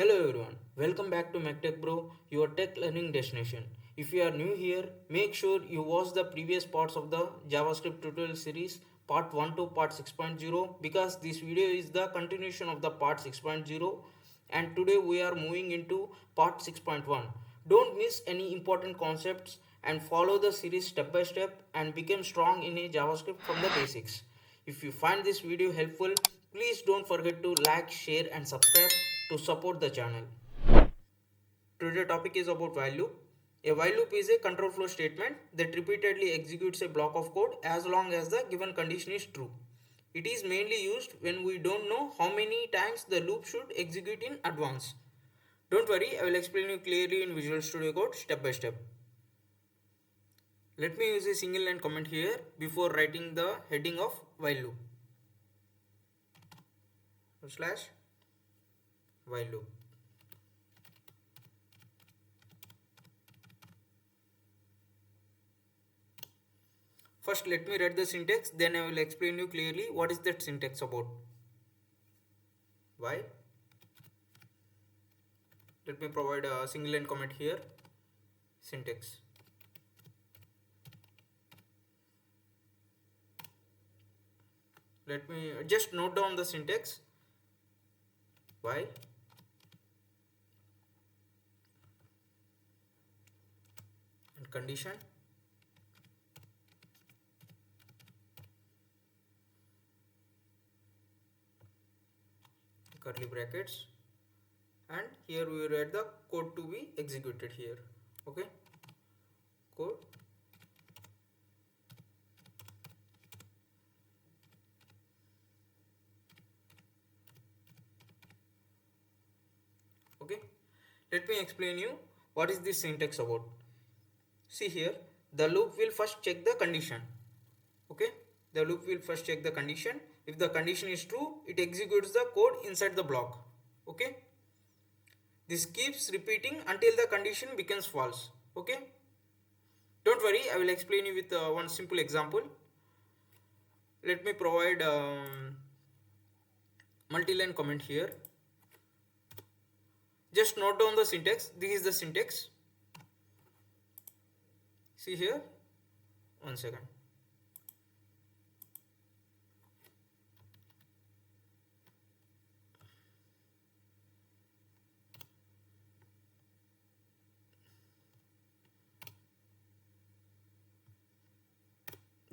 Hello everyone, welcome back to Mech Tech Bro, your tech learning destination. If you are new here, make sure you watch the previous parts of the JavaScript tutorial series part 1 to part 6.0 because this video is the continuation of the part 6.0 and today we are moving into part 6.1. Don't miss any important concepts and follow the series step by step and become strong in a JavaScript from the basics. If you find this video helpful, please don't forget to like, share and subscribe to support the channel. Today's topic is about while loop. A while loop is a control flow statement that repeatedly executes a block of code as long as the given condition is true. It is mainly used when we don't know how many times the loop should execute in advance. Don't worry, I will explain you clearly in Visual Studio Code step by step. Let me use a single line comment here before writing the heading of while loop. Slash while loop. First let me write the syntax, then I will explain you clearly what is that syntax about. Why? Let me provide a single line comment here. Syntax. Let me just note down the syntax. Why? And condition. Curly brackets. And here we write the code to be executed here. Okay. Code. Okay. Let me explain you what is this syntax about. See here, the loop will first check the condition. Okay, the loop will first check the condition. If the condition is true, it executes the code inside the block. Okay, this keeps repeating until the condition becomes false. Okay, don't worry, I will explain you with one simple example. Let me provide multi-line comment here. Just note down the syntax. This is the syntax. See here, one second.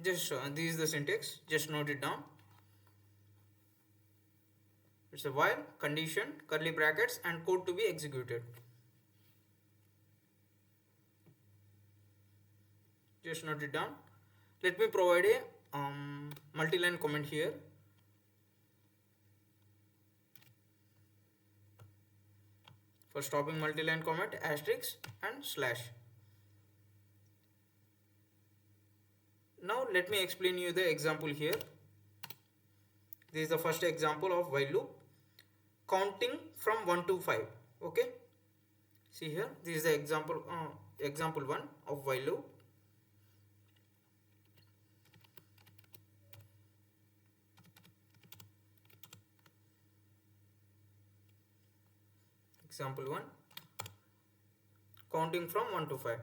Just this is the syntax, just note it down. It's a while, condition, curly brackets and code to be executed. Just note it down. Let me provide a multi-line comment here. For stopping multi-line comment, asterisk and slash. Now let me explain you the example here. This is the first example of while loop. Counting from 1 to 5. Okay. See here, this is the example example 1 of while loop. Example 1, counting from 1 to 5.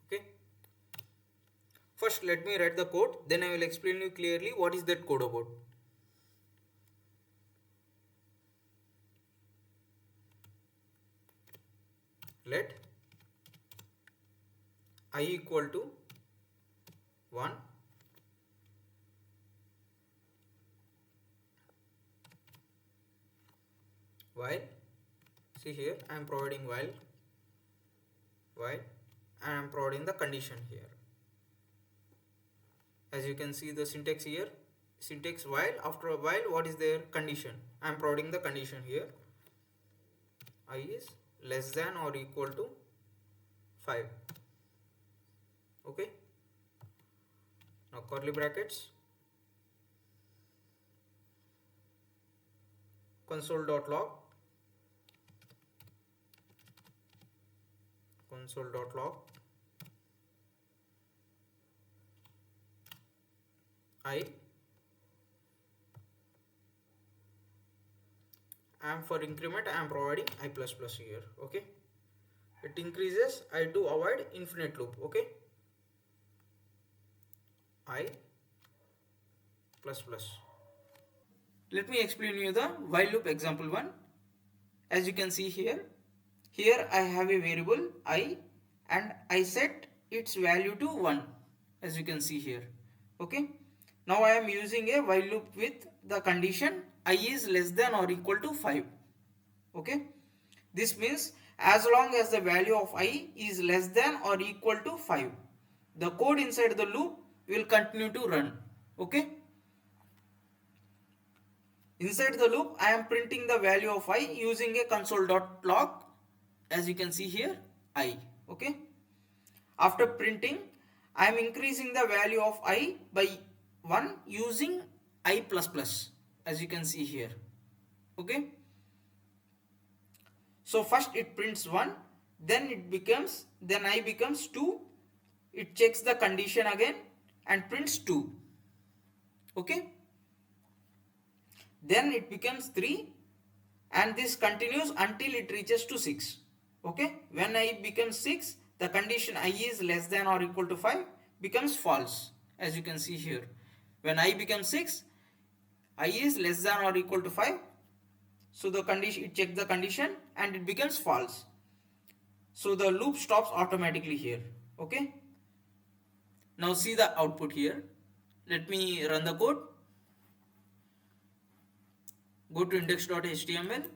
Okay. First let me write the code, then I will explain you clearly what is that code about. Let I equal to 1 while, see here I am providing while and I am providing the condition here. As you can see the syntax here, syntax while, after a while what is their condition, I am providing the condition here. I is less than or equal to 5. Okay, now curly brackets, console.log console.log I, and for increment I am providing I plus plus here. Okay, it increases I to avoid infinite loop. Okay, I plus plus. Let me explain you the while loop example 1. As you can see here I have a variable I and I set its value to 1, as you can see here. Okay, now I am using a while loop with the condition I is less than or equal to 5. Okay, this means as long as the value of I is less than or equal to 5, the code inside the loop will continue to run. Okay, inside the loop I am printing the value of I using a console.log, as you can see here I. Okay, after printing I am increasing the value of I by 1 using I plus plus, as you can see here. Okay, so first it prints 1, then I becomes 2, it checks the condition again and prints 2. Okay, then it becomes 3, and this continues until it reaches to 6. Okay, when I becomes 6, the condition I is less than or equal to 5 becomes false, as you can see here. When I becomes 6, I is less than or equal to 5, so the condition, it checks the condition and it becomes false, so the loop stops automatically here. Okay, now see the output here. Let me run the code. Go to index.html,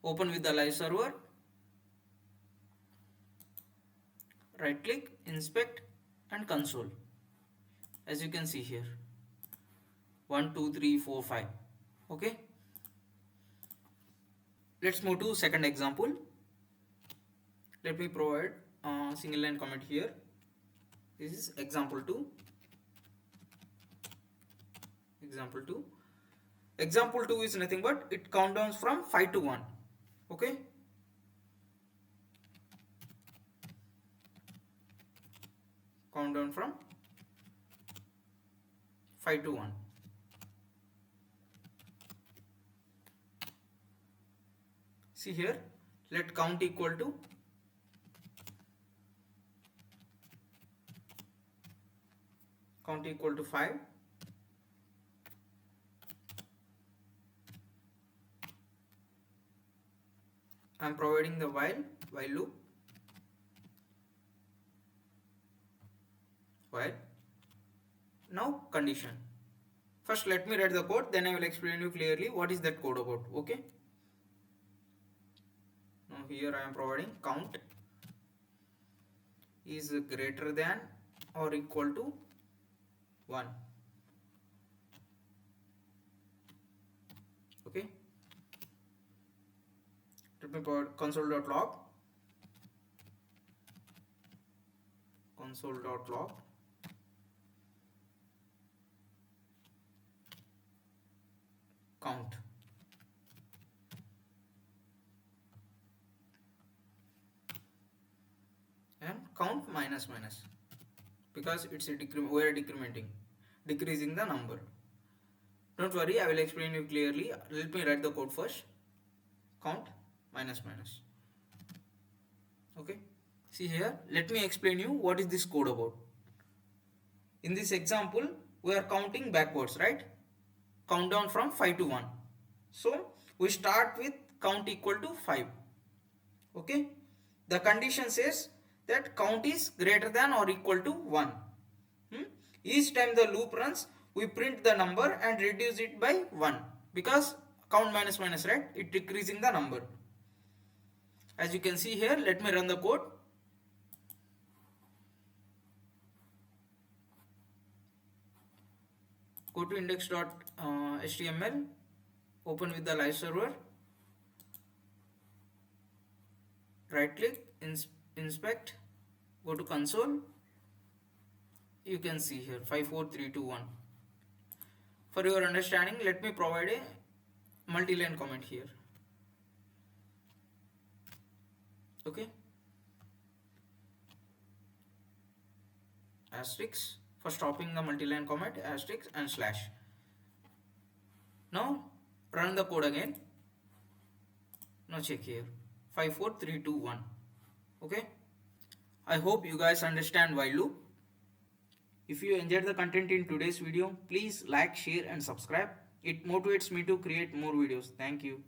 open with the live server, right click, inspect and console. As you can see here 1 2 3 4 5. Okay, let's move to second example. Let me provide a single line comment here. This is example 2. Example 2 is nothing but it countdowns from 5 to 1. Okay, countdown from 5 to 1. See here, let count equal to count equal to 5. I am providing the while loop. While, now condition. First let me write the code, then I will explain you clearly what is that code about. Okay, now here I am providing count is greater than or equal to 1. Okay, let me provide console.log count, and count minus minus, because it's a we are decreasing the number. Don't worry, I will explain you clearly. Let me write the code first. Count minus minus. Okay, see here, let me explain you what is this code about. In this example we are counting backwards, right? Countdown from 5 to 1. So we start with count equal to 5. Okay, the condition says that count is greater than or equal to 1. Each time the loop runs, we print the number and reduce it by 1, because count minus minus, right? It decreasing the number. As you can see here, let me run the code. Go to index.html, open with the live server, right click, inspect, go to console. You can see here 5 4 3 2 1. For your understanding, let me provide a multi-line comment here. Okay, asterisk for stopping the multi-line comment, asterisk and slash. Now run the code again. Now check here, 5 4 3 2 1. Okay, I hope you guys understand while loop. If you enjoyed the content in today's video, please like, share and subscribe. It motivates me to create more videos. Thank you.